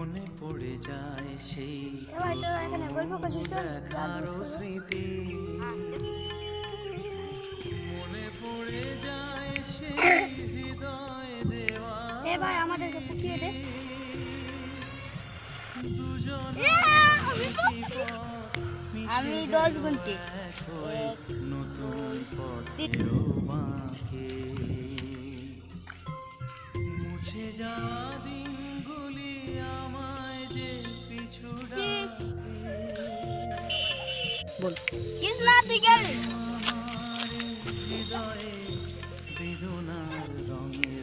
মনে পড়ে যায় সেই দেখারও স্মৃতি, মনে পড়ে যায় সেই হৃদয় দেওয়া আমাদেরকে পাঠিয়ে দে। আমি 10 গুনছি। নতুন পথের বাঁকে মুছে যাওয়া দিনগুলি আমায় যে পিছু বল কৃষ্ণা তুই গেলি আমার হৃদয়ে বেদনার রঙে